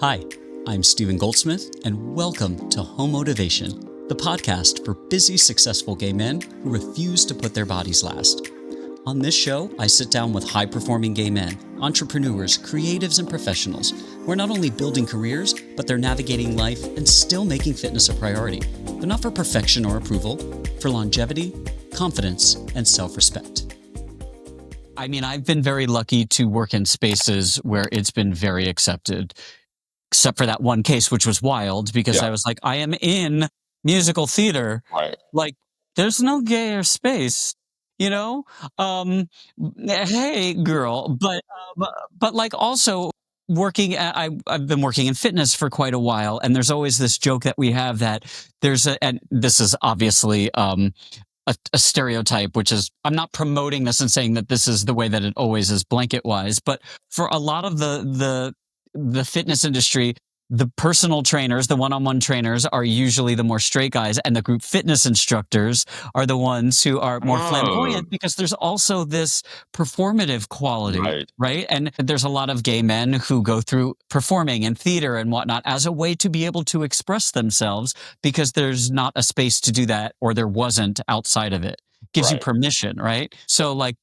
Hi, I'm Stephen Goldsmith, and welcome to HOMotivation, the podcast for busy, successful gay men who refuse to put their bodies last. On this show, I sit down with high-performing gay men, entrepreneurs, creatives, and professionals who are not only building careers, but they're navigating life and still making fitness a priority, but not for perfection or approval, for longevity, confidence, and self-respect. I mean, I've been very lucky to work in spaces where it's been very accepted. Except for that one case, which was wild because I was like, I am in musical theater. Right. Like, there's no gayer space, you know? Hey, girl. But like also I've been working in fitness for quite a while. And there's always this joke that we have that and this is obviously, a stereotype, which is, I'm not promoting this and saying that this is the way that it always is blanket wise, but for a lot of the fitness industry, the personal trainers, the one-on-one trainers are usually the more straight guys, and the group fitness instructors are the ones who are more flamboyant because there's also this performative quality, right? And there's a lot of gay men who go through performing in theater and whatnot as a way to be able to express themselves because there's not a space to do that, or there wasn't outside of it. Gives you permission, right? So like,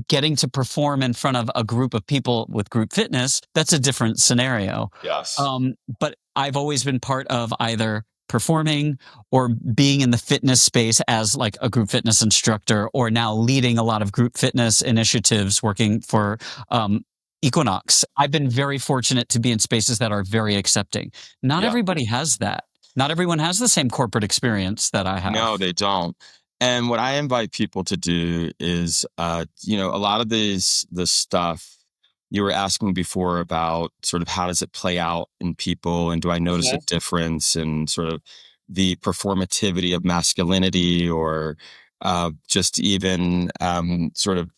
getting to perform in front of a group of people with group fitness, that's a different scenario. Yes. But I've always been part of either performing or being in the fitness space as like a group fitness instructor, or now leading a lot of group fitness initiatives working for Equinox. I've been very fortunate to be in spaces that are very accepting. Not everybody has that. Not everyone has the same corporate experience that I have. No, they don't. And what I invite people to do is, a lot of the stuff you were asking before about sort of how does it play out in people, and do I notice a difference in sort of the performativity of masculinity, or just even sort of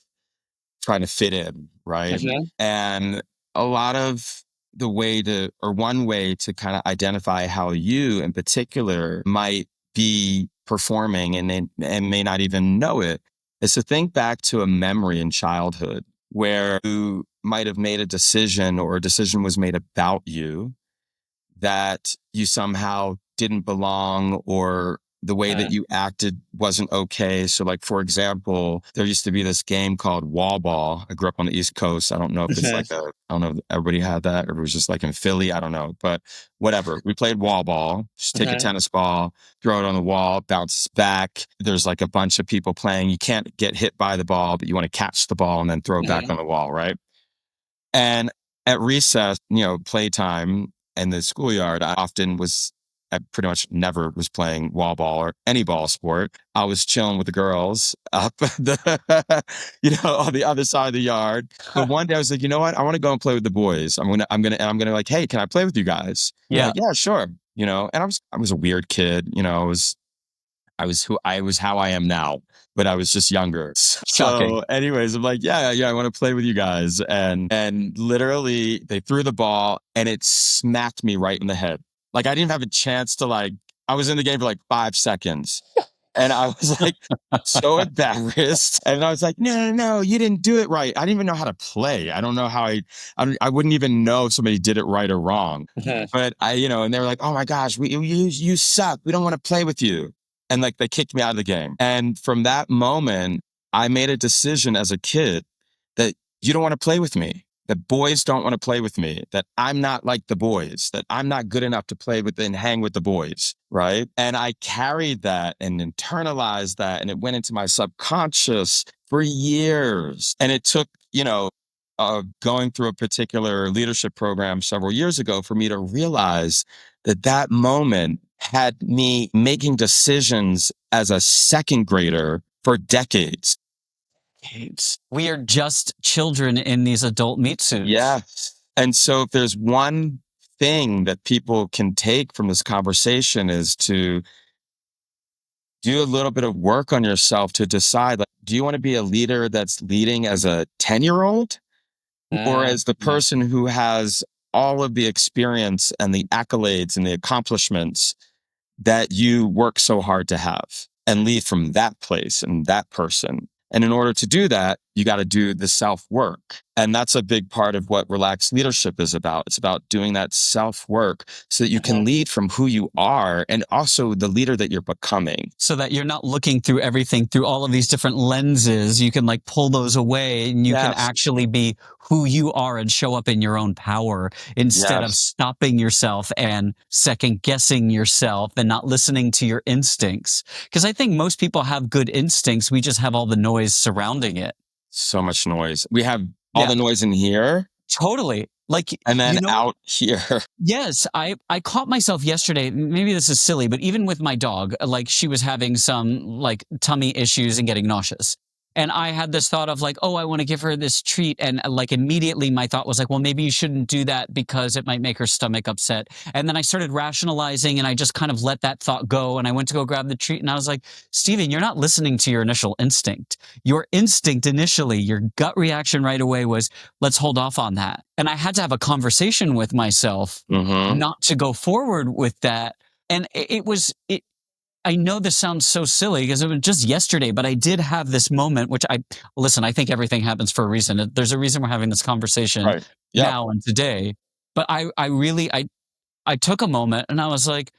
trying to fit in, right? And a lot of one way to kind of identify how you in particular might be performing and may not even know it is to think back to a memory in childhood where you might have made a decision, or a decision was made about you that you somehow didn't belong, or the way that you acted wasn't okay. So like, for example, there used to be this game called wall ball. I grew up on the East Coast. I don't know if it's I don't know if everybody had that, or it was just like in Philly. I don't know, but whatever. We played wall ball. Just take a tennis ball, throw it on the wall, bounce back. There's like a bunch of people playing. You can't get hit by the ball, but you want to catch the ball and then throw it back on the wall, right? And at recess, playtime in the schoolyard, I pretty much never was playing wall ball or any ball sport. I was chilling with the girls up on the other side of the yard. But one day I was like, you know what? I want to go and play with the boys. I'm gonna like, hey, can I play with you guys? Yeah. Like, yeah, sure. And I was a weird kid. I was how I am now, but I was just younger. Shocking. So anyways, I'm like, yeah, I want to play with you guys. And literally they threw the ball and it smacked me right in the head. Like, I didn't have a chance to I was in the game for like 5 seconds, and I was like so embarrassed. And I was like, no, you didn't do it right. I didn't even know how to play. I don't know how I wouldn't even know if somebody did it right or wrong. But and they were like, oh my gosh, you suck. We don't want to play with you. And like, they kicked me out of the game. And from that moment, I made a decision as a kid that you don't want to play with me. That boys don't want to play with me, that I'm not like the boys, that I'm not good enough to play with and hang with the boys, right? And I carried that and internalized that, and it went into my subconscious for years. And it took, going through a particular leadership program several years ago for me to realize that moment had me making decisions as a second grader for decades. We are just children in these adult meat suits. Yes. And so if there's one thing that people can take from this conversation is to do a little bit of work on yourself to decide, like, do you want to be a leader that's leading as a 10-year-old or as the person who has all of the experience and the accolades and the accomplishments that you work so hard to have, and lead from that place and that person? And in order to do that, you got to do the self work. And that's a big part of what relaxed leadership is about. It's about doing that self work so that you can lead from who you are and also the leader that you're becoming. So that you're not looking through everything through all of these different lenses. You can like pull those away and you can actually be who you are and show up in your own power instead of stopping yourself and second guessing yourself and not listening to your instincts. Because I think most people have good instincts. We just have all the noise surrounding it. So much noise. We have all the noise in here. Totally. Like, and then out here. Yes. I caught myself yesterday. Maybe this is silly, but even with my dog, like she was having some like tummy issues and getting nauseous. And I had this thought of like, oh, I want to give her this treat. And like immediately my thought was like, well, maybe you shouldn't do that because it might make her stomach upset. And then I started rationalizing and I just kind of let that thought go. And I went to go grab the treat and I was like, Steven, you're not listening to your initial instinct. Your instinct initially, your gut reaction right away was, let's hold off on that. And I had to have a conversation with myself not to go forward with that. And I know this sounds so silly because it was just yesterday, but I did have this moment, which I think everything happens for a reason. There's a reason we're having this conversation now and today. But I took a moment and I was like,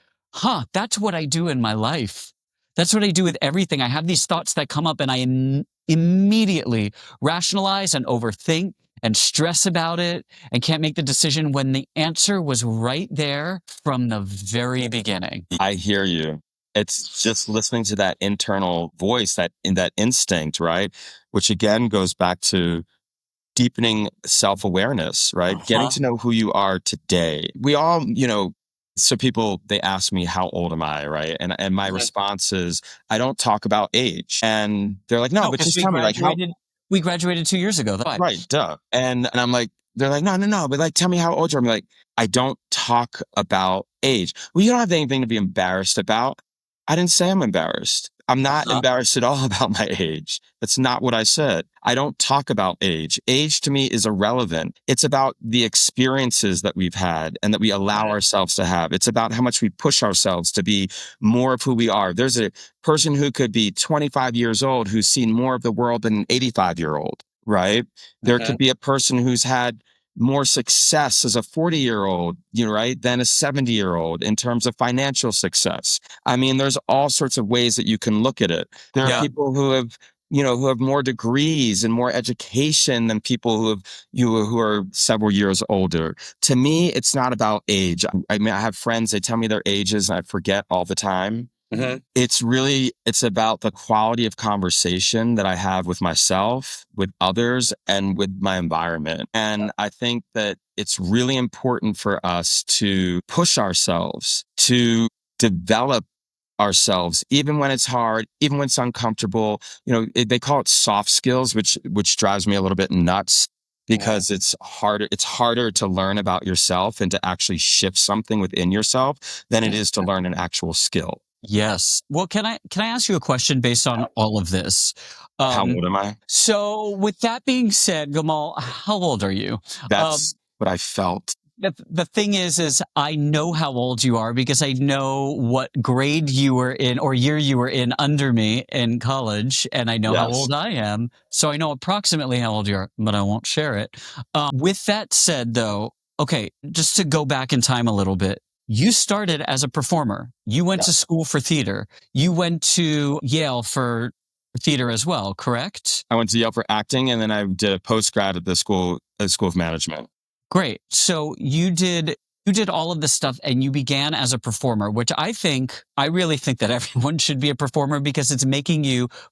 that's what I do in my life. That's what I do with everything. I have these thoughts that come up and I immediately rationalize and overthink and stress about it and can't make the decision when the answer was right there from the very beginning. I hear you. It's just listening to that internal voice, that instinct, right? Which again goes back to deepening self-awareness, right? Getting to know who you are today. We all, so people, they ask me, how old am I, right? And my response is, I don't talk about age. And they're like, no, but just tell me, like, we graduated 2 years ago. Right, duh. And I'm like, they're like, no, but like, tell me how old you are. I'm like, I don't talk about age. Well, you don't have anything to be embarrassed about. I didn't say I'm embarrassed. I'm not embarrassed at all about my age. That's not what I said. I don't talk about age. Age to me is irrelevant. It's about the experiences that we've had and that we allow ourselves to have. It's about how much we push ourselves to be more of who we are. There's a person who could be 25 years old who's seen more of the world than an 85-year-old, right? There could be a person who's had more success as a 40-year-old, right, than a 70-year-old in terms of financial success. I mean, there's all sorts of ways that you can look at it. There are people who have, who have more degrees and more education than people who are several years older. To me, it's not about age. I mean, I have friends, they tell me their ages and I forget all the time. It's about the quality of conversation that I have with myself, with others, and with my environment. And I think that it's really important for us to push ourselves, to develop ourselves, even when it's hard, even when it's uncomfortable. They call it soft skills, which drives me a little bit nuts. Because it's harder to learn about yourself and to actually shift something within yourself than it is to learn an actual skill. Yes. Well, can I ask you a question based on all of this? How old am I? So with that being said, Gamal, how old are you? That's what I felt. The thing is I know how old you are because I know what grade you were in or year you were in under me in college, and I know how old I am. So I know approximately how old you are, but I won't share it. With that said, though, okay, just to go back in time a little bit, you started as a performer. You went to school for theater. You went to Yale for theater as well, correct? I went to Yale for acting, and then I did a post-grad at the School of Management. Great. So you did all of this stuff and you began as a performer, which I really think that everyone should be a performer because it's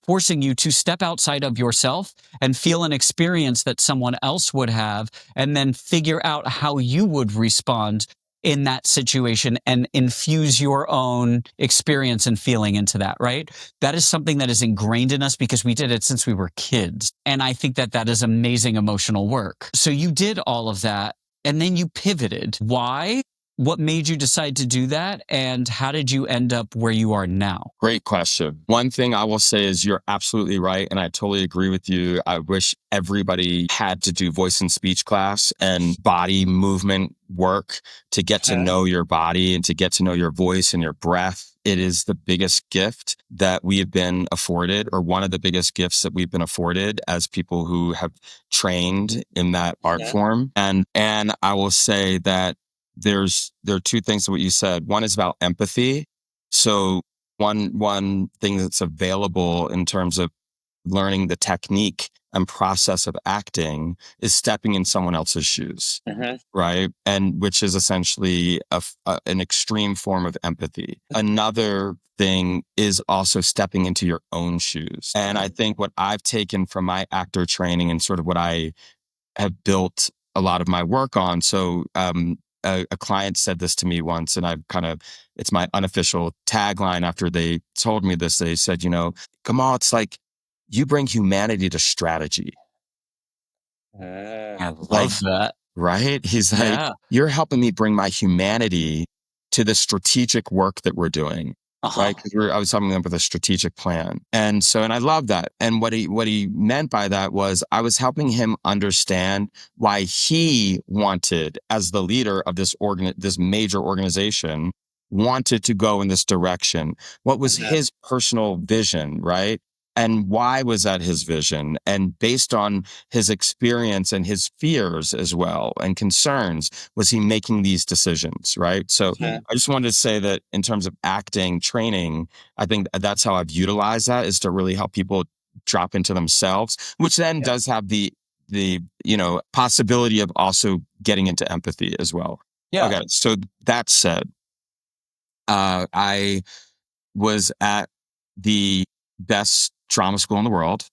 forcing you to step outside of yourself and feel an experience that someone else would have and then figure out how you would respond in that situation and infuse your own experience and feeling into that, right? That is something that is ingrained in us because we did it since we were kids. And I think that is amazing emotional work. So you did all of that and then you pivoted. Why? What made you decide to do that? And how did you end up where you are now? Great question. One thing I will say is you're absolutely right. And I totally agree with you. I wish everybody had to do voice and speech class and body movement work to get to know your body and to get to know your voice and your breath. It is the biggest gift that we have been afforded, or one of the biggest gifts that we've been afforded as people who have trained in that art form. And I will say that there are two things to what you said. One is about empathy. So one thing that's available in terms of learning the technique and process of acting is stepping in someone else's shoes, right? And which is essentially an extreme form of empathy. Another thing is also stepping into your own shoes. And I think what I've taken from my actor training and sort of what I have built a lot of my work on. So, a client said this to me once, and it's my unofficial tagline after they told me this. They said, Gamal, it's like you bring humanity to strategy. I love that. Right? He's like, you're helping me bring my humanity to the strategic work that we're doing. Right? Because I was helping them with a strategic plan. And I love that. And what he meant by that was I was helping him understand why he wanted, as the leader of this major organization, wanted to go in this direction. What was his personal vision, right? And why was that his vision? And based on his experience and his fears as well and concerns, was he making these decisions, right? So I just wanted to say that in terms of acting training, I think that's how I've utilized that, is to really help people drop into themselves, which then does have the possibility of also getting into empathy as well. Yeah. Okay. So that said, I was at the best drama school in the world,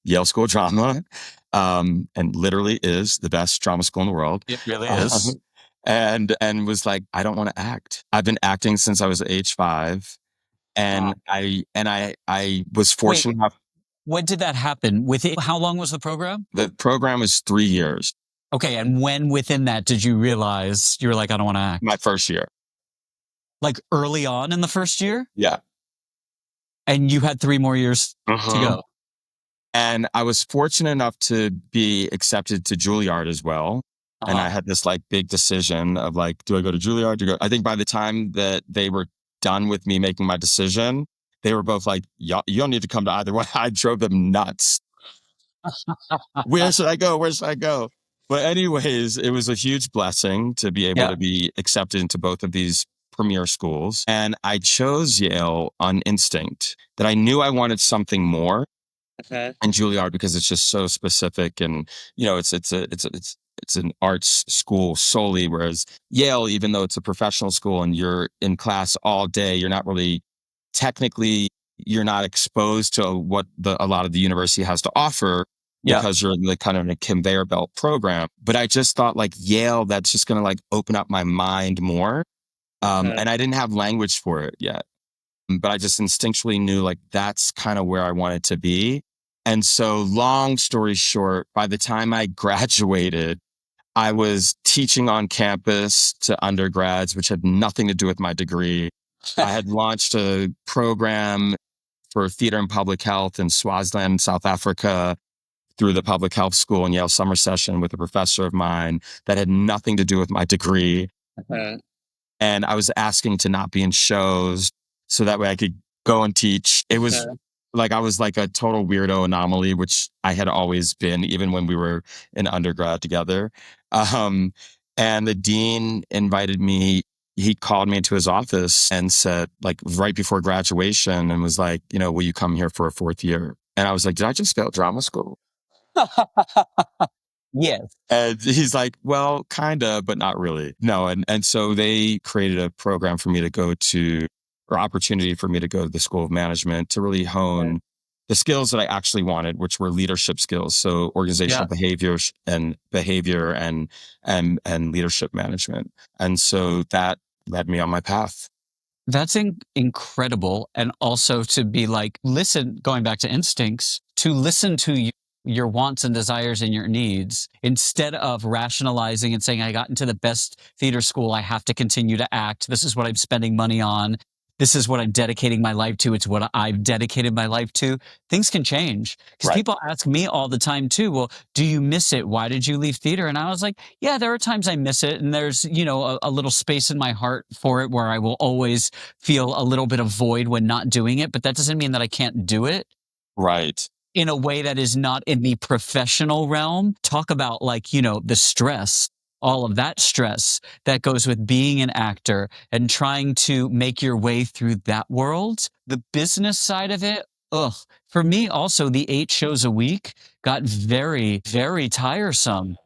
Yale School of Drama, and literally is the best drama school in the world. It really is. And was like, I don't want to act. I've been acting since I was age 5, and I was fortunate enough. When did that happen? How long was the program? The program was 3 years. Okay, and when within that did you realize you were like, I don't want to act? My first year. Like early on in the first year? Yeah. And you had 3 more years to go. And I was fortunate enough to be accepted to Juilliard as well. And I had this big decision of do I go to Juilliard? I think by the time that they were done with me making my decision, they were both like, you don't need to come to either one. I drove them nuts. Where should I go? Where should I go? But anyways, it was a huge blessing to be able to be accepted into both of these premier schools. And I chose Yale on instinct, that I knew I wanted something more. And Juilliard, because it's just so specific, and it's an arts school solely, whereas Yale, even though it's a professional school and you're in class all day, you're not really technically, you're not exposed to what a lot of the university has to offer, because you're kind of in a conveyor belt program. But I just thought Yale, that's just going to open up my mind more. And I didn't have language for it yet, but I just instinctually knew that's kind of where I wanted to be. And so long story short, by the time I graduated, I was teaching on campus to undergrads, which had nothing to do with my degree. I had launched a program for theater and public health in Swaziland, South Africa, through the public health school in Yale summer session with a professor of mine that had nothing to do with my degree. And I was asking to not be in shows so that way I could go and teach. It was I was a total weirdo anomaly, which I had always been, even when we were in undergrad together. And the dean invited me. He called me into his office and said, right before graduation, and was like, will you come here for a 4th year? And I was like, did I just fail drama school? Yes. And he's like, well, kind of, but not really. No. And so they created a program for me to go to, or opportunity for me to go to the School of Management to really hone the skills that I actually wanted, which were leadership skills. So organizational behavior and leadership management. And so that led me on my path. That's incredible. And also to be listen, going back to instincts, to listen to your wants and desires and your needs, instead of rationalizing and saying, I got into the best theater school, I have to continue to act. This is what I'm spending money on. This is what I'm dedicating my life to. It's what I've dedicated my life to. Things can change. Because Right. people ask me all the time too, well, do you miss it? Why did you leave theater? And I was like, yeah, there are times I miss it. And there's, a little space in my heart for it where I will always feel a little bit of void when not doing it. But that doesn't mean that I can't do it Right. in a way that is not in the professional realm. Talk about the stress, all of that stress that goes with being an actor and trying to make your way through that world. The business side of it, for me also, the 8 shows a week got very, very tiresome.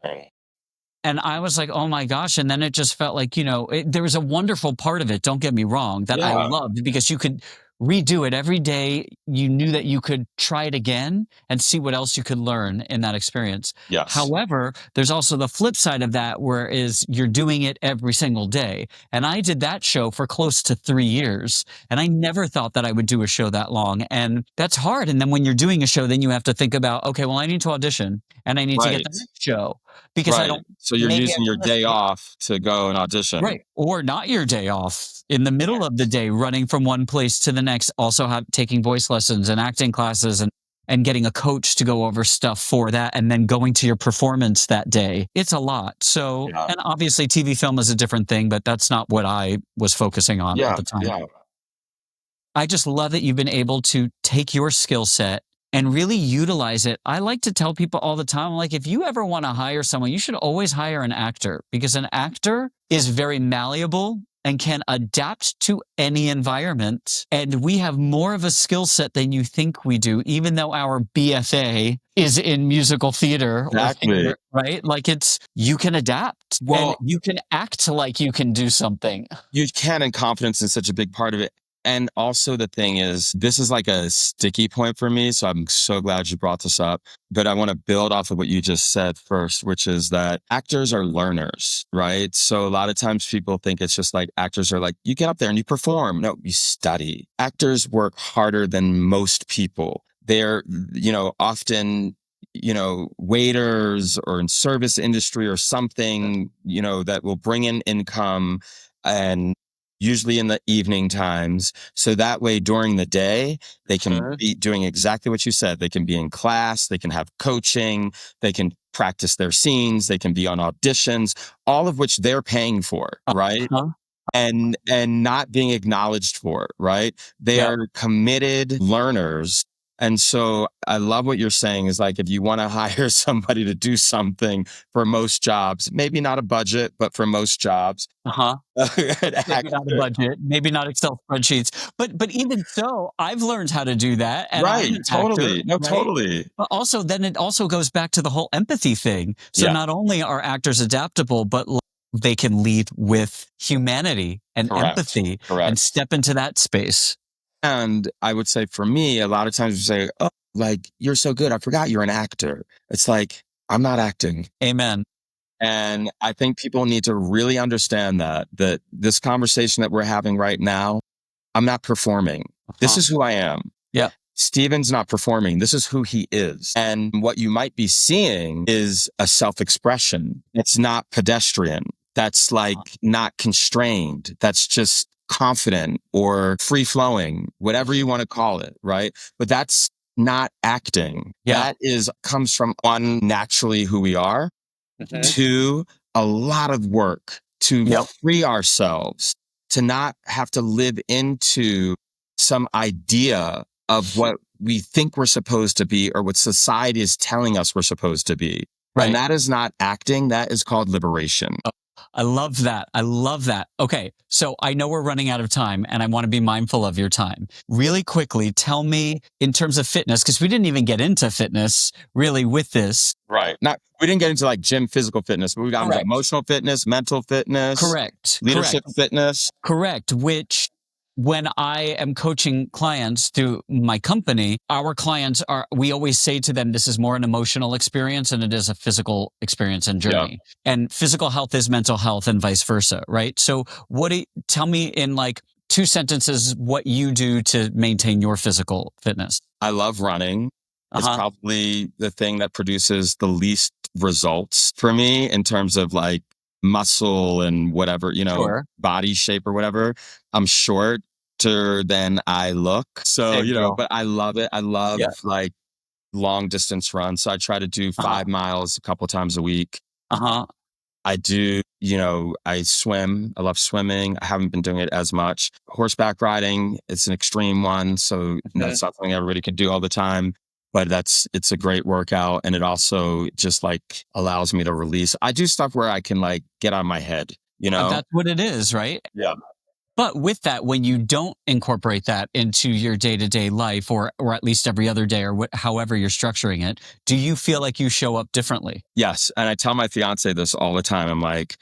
And I was like, oh my gosh. And then it just felt like, there was a wonderful part of it, don't get me wrong, that I loved, because you could redo it every day. You knew that you could try it again and see what else you could learn in that experience. Yes. However, there's also the flip side of that, where you're doing it every single day. And I did that show for close to 3 years. And I never thought that I would do a show that long. And that's hard. And then when you're doing a show, then you have to think about, okay, well, I need to audition and I need to get the next show, because I don't. So you're using your day off to go and audition. Right. Or not your day off. In the middle of the day, running from one place to the next, also taking voice lessons and acting classes and getting a coach to go over stuff for that, and then going to your performance that day. It's a lot. So, and obviously TV film is a different thing, but that's not what I was focusing on at the time. Yeah. I just love that you've been able to take your skill set and really utilize it. I like to tell people all the time, like, if you ever want to hire someone, you should always hire an actor, because an actor is very malleable and can adapt to any environment. And we have more of a skill set than you think we do, even though our BFA is in musical theater. Exactly. Or theater, right? Like, you can adapt. Well, and you can act like you can do something. You can, and confidence is such a big part of it. And also the thing is, this is like a sticky point for me. So I'm so glad you brought this up. But I want to build off of what you just said first, which is that actors are learners, right? So a lot of times people think it's just like actors are like, you get up there and you perform. No, you study. Actors work harder than most people. They're, often, waiters or in service industry or something, that will bring in income, and usually in the evening times. So that way during the day, they can be doing exactly what you said. They can be in class, they can have coaching, they can practice their scenes, they can be on auditions, all of which they're paying for, right? And not being acknowledged for it, right? They are committed learners. And so I love what you're saying is, like, if you want to hire somebody to do something for most jobs, maybe not a budget, but for most jobs. Maybe not a budget, maybe not Excel spreadsheets, but even so, I've learned how to do that. And I'm an totally. actor, Totally. But also, then it also goes back to the whole empathy thing. So not only are actors adaptable, but they can lead with humanity and empathy and step into that space. And I would say for me, a lot of times we say, oh, like, you're so good, I forgot you're an actor. It's like, I'm not acting. Amen. And I think people need to really understand that this conversation that we're having right now, I'm not performing. This is who I am. Yeah. Steven's not performing. This is who he is. And what you might be seeing is a self-expression. It's not pedestrian. That's like not constrained. That's just confident or free-flowing, whatever you want to call it, right? But that's not acting. That comes from naturally who we are, to a lot of work to free ourselves, to not have to live into some idea of what we think we're supposed to be or what society is telling us we're supposed to be. Right. And that is not acting. That is called liberation. I love that. I love that. Okay. So I know we're running out of time and I want to be mindful of your time. Really quickly, tell me in terms of fitness, because we didn't even get into fitness really with this. Right. We didn't get into like gym physical fitness, but we got into emotional fitness, mental fitness. Correct. Leadership fitness. Correct. Which, when I am coaching clients through my company, our clients we always say to them, this is more an emotional experience than it is a physical experience and journey. And physical health is mental health and vice versa, right? So tell me in like 2 sentences what you do to maintain your physical fitness. I love running. It's probably the thing that produces the least results for me in terms of like muscle and whatever, Sure. body shape or whatever. I'm shorter than I look. So, Same deal. but I love it. I love Yeah. like long distance runs. So I try to do 5 miles a couple times a week. I do, I swim. I love swimming. I haven't been doing it as much. Horseback riding, it's an extreme one. So that's not something everybody can do all the time, but it's a great workout. And it also just like allows me to release. I do stuff where I can like get out of my head, That's what it is, right? Yeah. But with that, when you don't incorporate that into your day-to-day life, or at least every other day, or however you're structuring it, do you feel like you show up differently? Yes. And I tell my fiance this all the time. I'm like,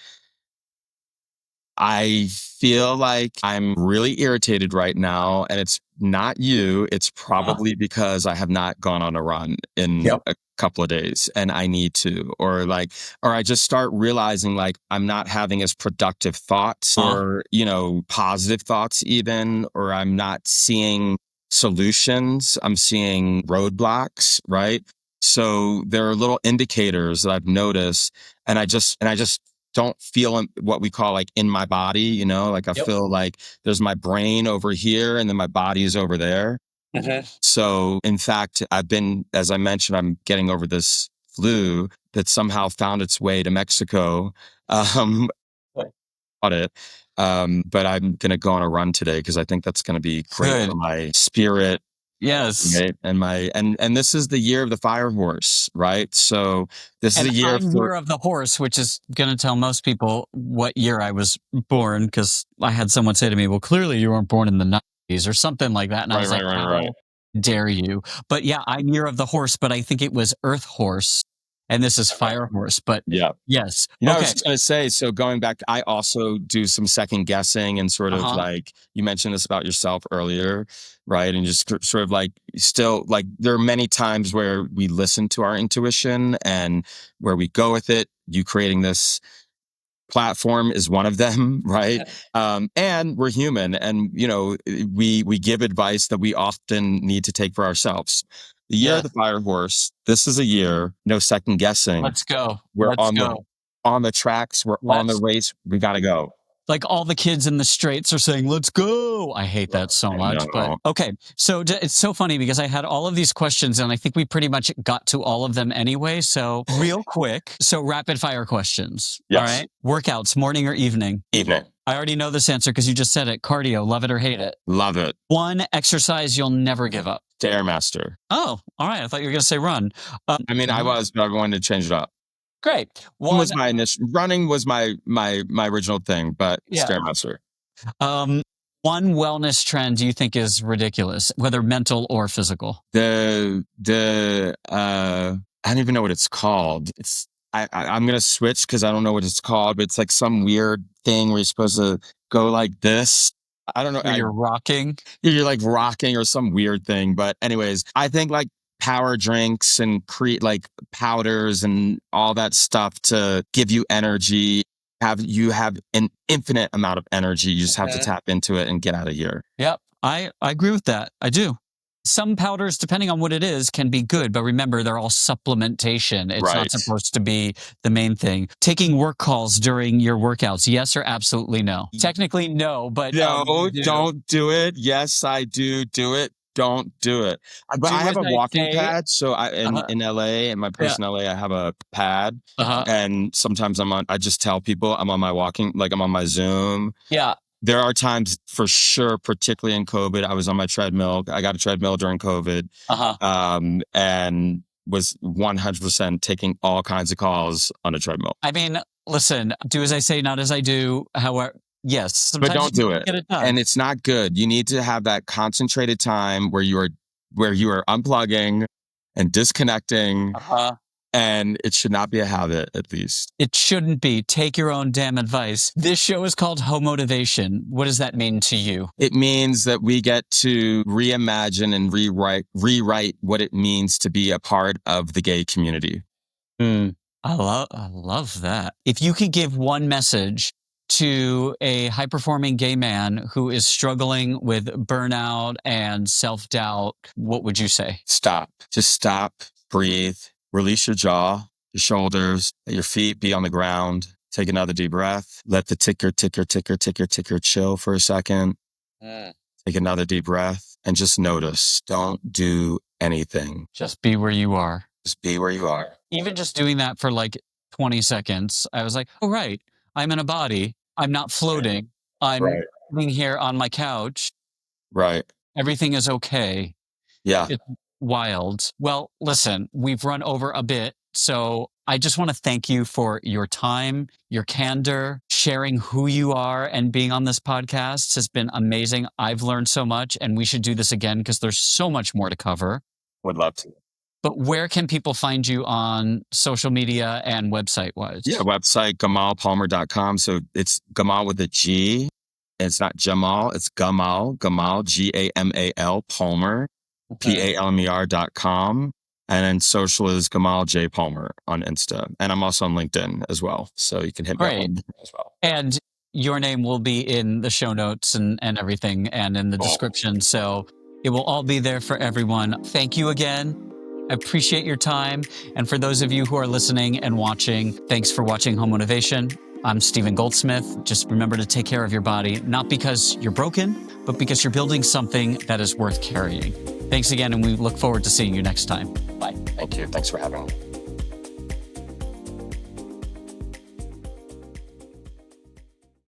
I feel like I'm really irritated right now, and it's not you. It's probably because I have not gone on a run in a couple of days and I need to, or I just start realizing like I'm not having as productive thoughts or, positive thoughts even, or I'm not seeing solutions. I'm seeing roadblocks, right? So there are little indicators that I've noticed, and I just don't feel what we call like in my body, like I feel like there's my brain over here and then my body is over there. So in fact, as I mentioned, I'm getting over this flu that somehow found its way to Mexico. But I'm going to go on a run today because I think that's going to be great for my spirit. Yes. Right. And this is the year of the fire horse, right? So this is a year year of the horse, which is going to tell most people what year I was born, because I had someone say to me, well, clearly you weren't born in the 90s or something like that. And I was like, how dare you? But yeah, I'm year of the horse, but I think it was Earth horse. And this is fire horse, but yes. I was just going to say, so going back, I also do some second guessing and sort of like, you mentioned this about yourself earlier, right? And just sort of like, still like, there are many times where we listen to our intuition and where we go with it. You creating this platform is one of them, right? And we're human, and we give advice that we often need to take for ourselves. The year of the fire horse. This is a year, no second guessing. Let's go. We're on the tracks. We're on the race. We got to go. Like all the kids in the streets are saying, let's go. I hate that so much. But okay. So it's so funny because I had all of these questions and I think we pretty much got to all of them anyway. So real quick. So rapid fire questions. Yes. All right. Workouts, morning or evening? Evening. I already know this answer because you just said it. Cardio, love it or hate it? Love it. One exercise you'll never give up? Stairmaster. Oh, all right. I thought you were going to say run. I was, but I wanted to change it up. Great. Running was my original thing, but Stairmaster. One wellness trend you think is ridiculous, whether mental or physical? I don't even know what it's called. I'm going to switch because I don't know what it's called, but it's like some weird thing where you're supposed to go like this. I don't know. You're rocking? You're like rocking or some weird thing. But anyways, I think like power drinks and like powders and all that stuff to give you energy. You have an infinite amount of energy. You just have to tap into it and get out of here. Yep. I agree with that. I do. Some powders, depending on what it is, can be good, but remember, they're all supplementation. It's not supposed to be the main thing. Taking work calls during your workouts, yes or absolutely no? Technically, no, but no, don't do it. Yes, I do. Do it. Don't do it. But I have a walking pad. So in LA, in my place in LA, I have a pad. And sometimes I just tell people I'm on my I'm on my Zoom. Yeah. There are times for sure, particularly in COVID, I was on my treadmill. I got a treadmill during COVID and was 100% taking all kinds of calls on a treadmill. I mean, listen, do as I say, not as I do. However, yes. But don't do it. And it's not good. You need to have that concentrated time where you are unplugging and disconnecting. And it should not be a habit, at least. It shouldn't be. Take your own damn advice. This show is called HOMotivation. What does that mean to you? It means that we get to reimagine and rewrite what it means to be a part of the gay community. I love that. If you could give one message to a high-performing gay man who is struggling with burnout and self-doubt, what would you say? Stop. Just stop, breathe, release your jaw, your shoulders, let your feet be on the ground. Take another deep breath. Let the ticker chill for a second. Take another deep breath and just notice. Don't do anything. Just be where you are. Just be where you are. Even just doing that for like 20 seconds, I was like, oh, right. I'm in a body. I'm not floating. I'm sitting here on my couch. Right. Everything is okay. Yeah. It's wild. Well, listen, we've run over a bit. So I just want to thank you for your time, your candor, sharing who you are, and being on this podcast has been amazing. I've learned so much, and we should do this again because there's so much more to cover. Would love to. But where can people find you on social media and website-wise? Yeah, website, GamalPalmer.com. So it's Gamal with a G. It's not Jamal, it's Gamal, Gamal, Palmer, Palmer.com. And then social is Gamal J. Palmer on Insta. And I'm also on LinkedIn as well. So you can hit me up as well. And your name will be in the show notes and everything and in the description. So it will all be there for everyone. Thank you again. I appreciate your time. And for those of you who are listening and watching, thanks for watching HOMotivation. I'm Stephen Goldsmith. Just remember to take care of your body, not because you're broken, but because you're building something that is worth carrying. Thanks again, and we look forward to seeing you next time. Bye. Thank you. Thanks for having me.